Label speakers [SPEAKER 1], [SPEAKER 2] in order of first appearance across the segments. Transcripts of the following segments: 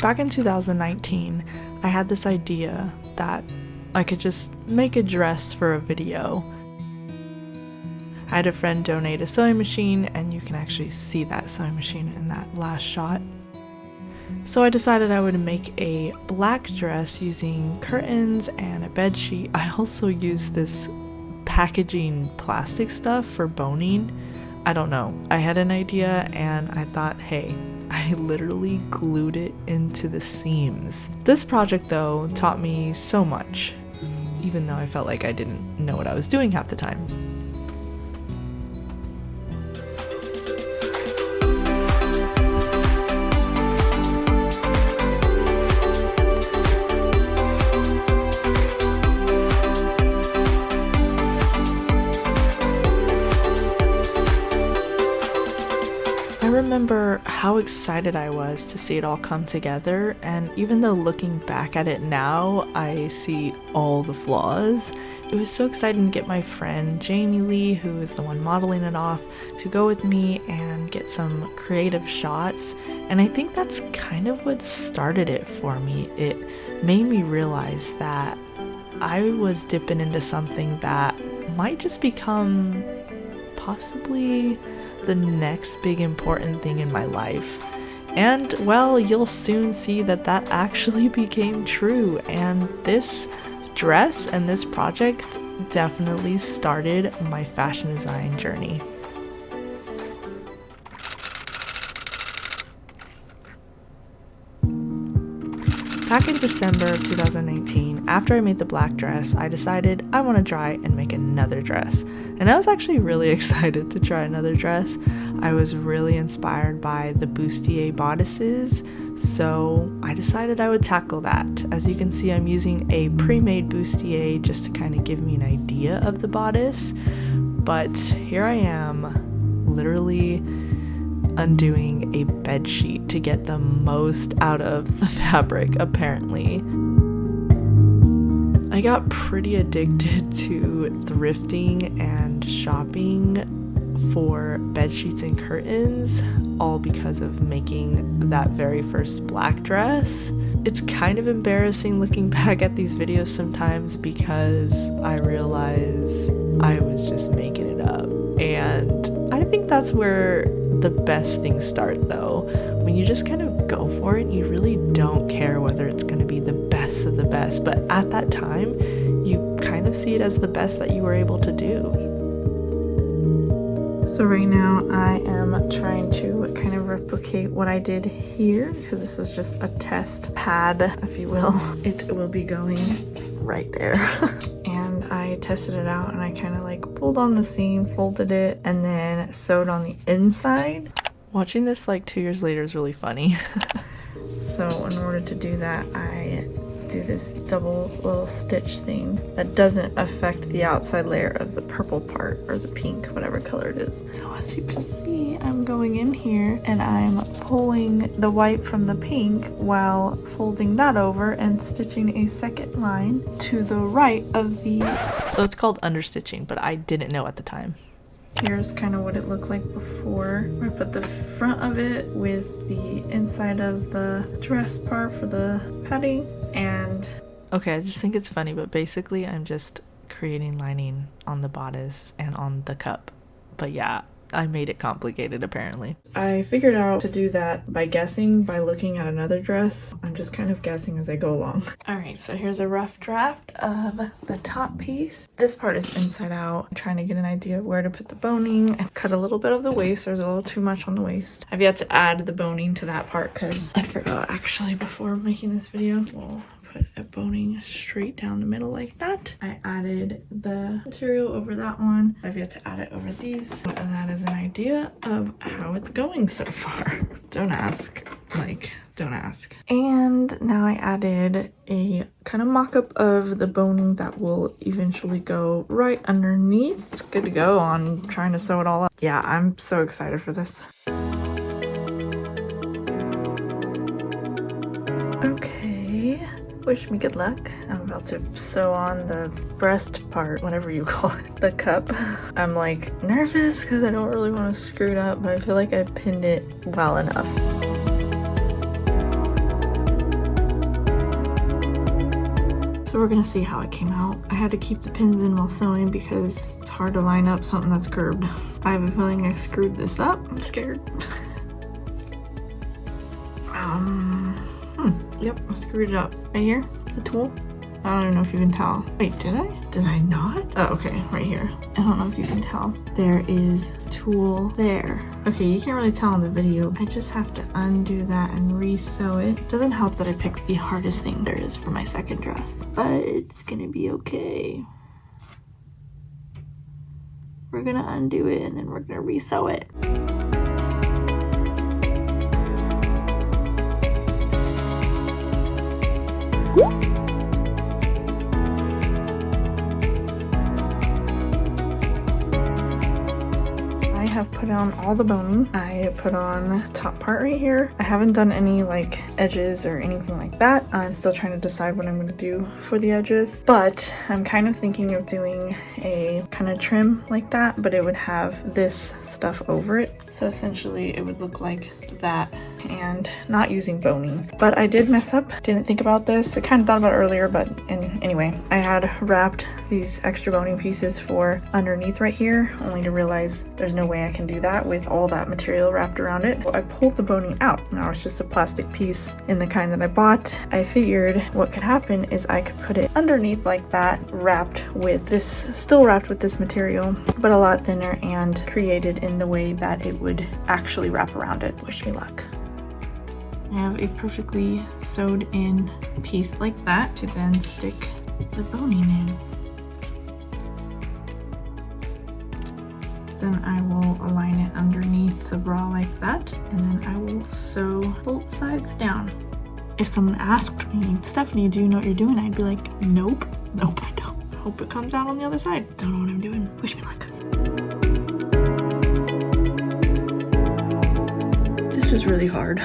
[SPEAKER 1] Back in 2019, I had this idea that I could just make a dress for a video. I had a friend donate a sewing machine, and you can actually see that sewing machine in that last shot. So I decided I would make a black dress using curtains and a bed sheet. I also used this packaging plastic stuff for boning. I don't know. I had an idea and I thought, hey, I literally glued it into the seams. This project though taught me so much, even though I felt like I didn't know what I was doing half the time. I remember how excited I was to see it all come together, and even though looking back at it now, I see all the flaws, it was so exciting to get my friend Jamie Lee, who is the one modeling it off, to go with me and get some creative shots. And I think that's kind of what started it for me. It made me realize that I was dipping into something that might just become possibly the next big important thing in my life. And well, you'll soon see that that actually became true, and this dress and this project definitely started my fashion design journey. Back in December of 2019, after I made the black dress, I decided I want to try and make another dress. And I was actually really excited to try another dress. I was really inspired by the bustier bodices, so I decided I would tackle that. As you can see, I'm using a pre-made bustier just to kind of give me an idea of the bodice. But here I am, literally undoing a bed sheet to get the most out of the fabric, apparently. I got pretty addicted to thrifting and shopping for bed sheets and curtains, all because of making that very first black dress. It's kind of embarrassing looking back at these videos sometimes because I realize I was just making it up. And I think that's where the best things start though. When you just kind of go for it, you really don't care whether it's going to be the best of the best, but at that time you kind of see it as the best that you were able to do. So right now I am trying to kind of replicate what I did here, because this was just a test pad, if you will. It will be going right there. And I tested it out and I kind of like pulled on the seam, folded it, and then sewed on the inside. Watching this like 2 years later is really funny. So in order to do that, I do this double little stitch thing that doesn't affect the outside layer of the purple part, or the pink, whatever color it is. So as you can see, I'm going in here and I'm pulling the white from the pink while folding that over and stitching a second line to the right of the... So it's called understitching, but I didn't know at the time. Here's kind of what it looked like before. I put the front of it with the inside of the dress part for the padding, and okay, I just think it's funny, but basically I'm just creating lining on the bodice and on the cup. But yeah, I made it complicated apparently. I figured out to do that by guessing, by looking at another dress. I'm just kind of guessing as I go along. Alright, so here's a rough draft of the top piece. This part is inside out. I'm trying to get an idea of where to put the boning. I've cut a little bit of the waist. There's a little too much on the waist. I've yet to add the boning to that part because I forgot actually before making this video. We'll put a boning straight down the middle like that. I added the material over that one. I've yet to add it over these. And that is an idea of how it's going so far. Don't ask. Don't ask. And now I added a kind of mock-up of the boning that will eventually go right underneath. It's good to go on trying to sew it all up. Yeah, I'm so excited for this. Okay, wish me good luck. I'm about to sew on the breast part, whatever you call it, the cup. I'm like nervous because I don't really want to screw it up, but I feel like I pinned it well enough. So we're gonna see how it came out. I had to keep the pins in while sewing because it's hard to line up something that's curved. I have a feeling I screwed this up. I'm scared. Yep, I screwed it up. Right here, the tool. I don't even know if you can tell. Wait, did I? Did I not? Oh, okay, right here. I don't know if you can tell. There is tool there. Okay, you can't really tell in the video. I just have to undo that and re-sew it. Doesn't help that I picked the hardest thing there is for my second dress, but it's gonna be okay. We're gonna undo it and then we're gonna re-sew it. I have put on all the boning. I put on the top part right here. I haven't done any like edges or anything like that. I'm still trying to decide what I'm going to do for the edges, but I'm kind of thinking of doing a kind of trim like that, but it would have this stuff over it. So essentially it would look like that and not using boning. But I did mess up, didn't think about this. I kind of thought about it earlier, but anyway, I had wrapped these extra boning pieces for underneath right here, only to realize there's no way I can do that with all that material wrapped around it. Well, I pulled the boning out. Now it's just a plastic piece in the kind that I bought. I figured what could happen is I could put it underneath like that, wrapped with this, still wrapped with this material, but a lot thinner and created in the way that it would actually wrap around it. Wish me luck. I have a perfectly sewed in piece like that to then stick the boning in. Then I will align it underneath the bra like that, and then I will sew both sides down. If someone asked me, Stephanie, do you know what you're doing? I'd be like, nope, I don't. Hope it comes out on the other side. Don't know what I'm doing. Wish me luck. This is really hard.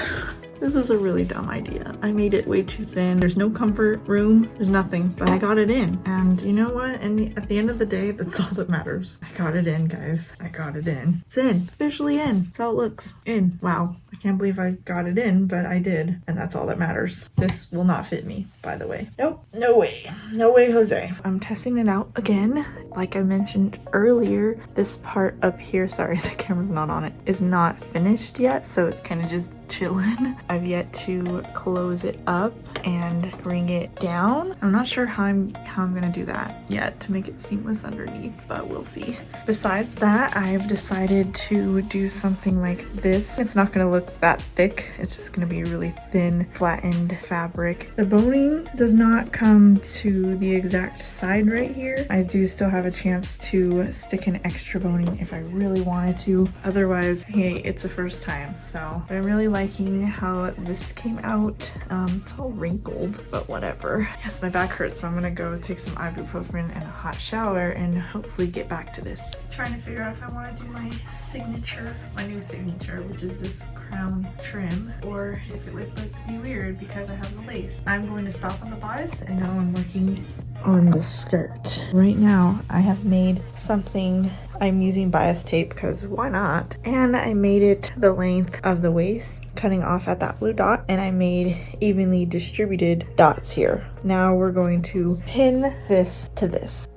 [SPEAKER 1] This is a really dumb idea. I made it way too thin. There's no comfort room, there's nothing, but I got it in. And you know what? At the end of the day, that's all that matters. I got it in, guys. I got it in. It's in, officially in. That's how it looks, in. Wow, I can't believe I got it in, but I did. And that's all that matters. This will not fit me, by the way. Nope, no way. No way, Jose. I'm testing it out again. Like I mentioned earlier, this part up here, sorry, the camera's not on it, is not finished yet. So it's kind of just chilling. I've yet to close it up and bring it down. I'm not sure how I'm gonna do that yet to make it seamless underneath, but we'll see. Besides that, I've decided to do something like this. It's not gonna look that thick. It's just gonna be really thin, flattened fabric. The boning does not come to the exact side right here. I do still have a chance to stick an extra boning if I really wanted to. Otherwise, hey, it's a first time. So I'm really liking how this came out. It's all wrinkled, but whatever. Yes, my back hurts, so I'm gonna go take some ibuprofen and a hot shower and hopefully get back to this. Trying to figure out if I want to do my signature, my new signature, which is this crown trim, or if it would be weird because I have the lace. I'm going to stop on the bodice, and now I'm working on the skirt. Right now, I have made something. I'm using bias tape because why not? And I made it the length of the waist, cutting off at that blue dot, and I made evenly distributed dots here. Now we're going to pin this to this.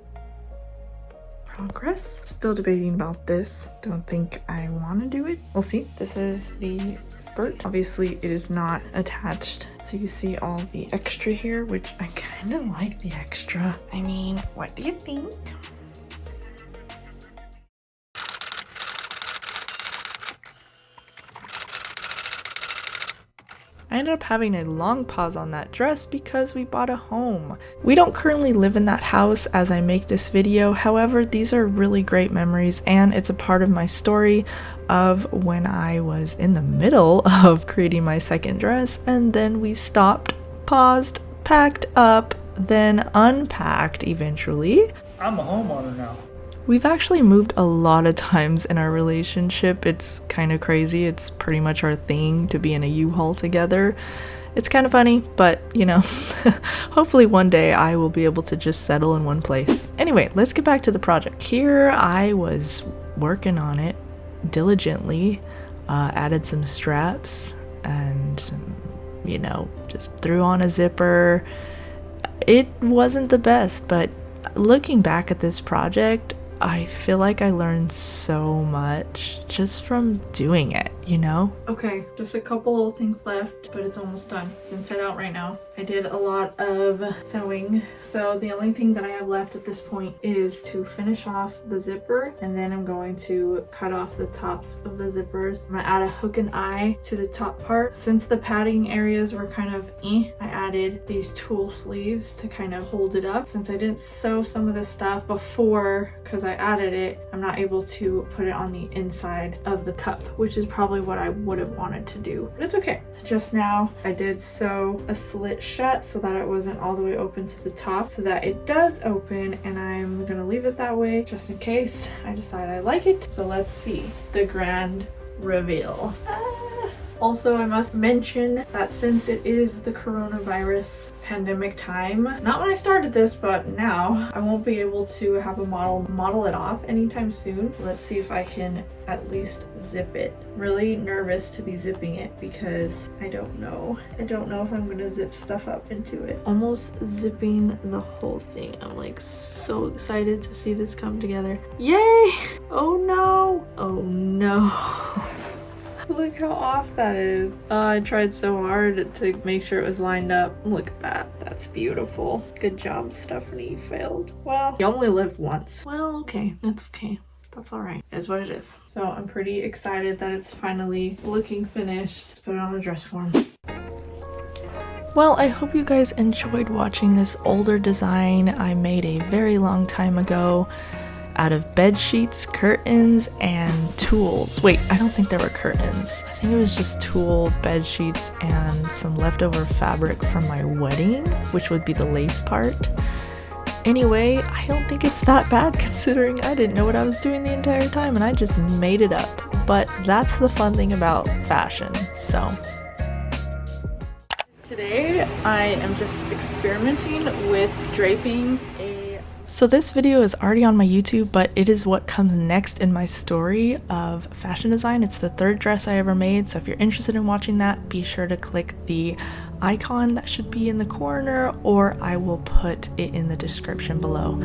[SPEAKER 1] Progress. Still debating about this. Don't think I want to do it. We'll see. This is the skirt. Obviously it is not attached, so you see all the extra here, which I kind of like the extra. I mean, what do you think? I ended up having a long pause on that dress because we bought a home. We don't currently live in that house as I make this video, however, these are really great memories and it's a part of my story of when I was in the middle of creating my second dress, and then we stopped, paused, packed up, then unpacked eventually.
[SPEAKER 2] I'm a homeowner now.
[SPEAKER 1] We've actually moved a lot of times in our relationship. It's kind of crazy. It's pretty much our thing to be in a U-Haul together. It's kind of funny, but you know, hopefully one day I will be able to just settle in one place. Anyway, let's get back to the project. Here I was working on it diligently, added some straps and some, you know, just threw on a zipper. It wasn't the best, but looking back at this project, I feel like I learned so much just from doing it, you know? Okay, just a couple little things left, but it's almost done. It's inside out right now. I did a lot of sewing, so the only thing that I have left at this point is to finish off the zipper, and then I'm going to cut off the tops of the zippers. I'm gonna add a hook and eye to the top part. Since the padding areas were kind of I added these tulle sleeves to kind of hold it up. Since I didn't sew some of this stuff before because I added it, I'm not able to put it on the inside of the cup, which is probably what I would have wanted to do. But it's okay. Just now I did sew a slit shut so that it wasn't all the way open to the top, so that it does open, and I'm gonna leave it that way just in case I decide I like it. So let's see the grand reveal. Also, I must mention that since it is the coronavirus pandemic time, not when I started this, but now, I won't be able to have a model it off anytime soon. Let's see if I can at least zip it. Really nervous to be zipping it because I don't know. I don't know if I'm gonna zip stuff up into it. Almost zipping the whole thing. I'm like so excited to see this come together. Yay! Oh no! Oh no. Look how off that is. I tried so hard to make sure it was lined up. Look at that. That's beautiful. Good job, Stephanie. You failed. Well, you only live once. Well, okay. That's okay. That's all right. It's what it is. So I'm pretty excited that it's finally looking finished. Let's put it on a dress form. Well, I hope you guys enjoyed watching this older design I made a very long time ago out of bed sheets, curtains, and tools. Wait, I don't think there were curtains. I think it was just tulle, bed sheets, and some leftover fabric from my wedding, which would be the lace part. Anyway, I don't think it's that bad considering I didn't know what I was doing the entire time and I just made it up. But that's the fun thing about fashion, so. Today, I am just experimenting with draping So this video is already on my YouTube, but it is what comes next in my story of fashion design. It's the third dress I ever made, so if you're interested in watching that, be sure to click the icon that should be in the corner, or I will put it in the description below.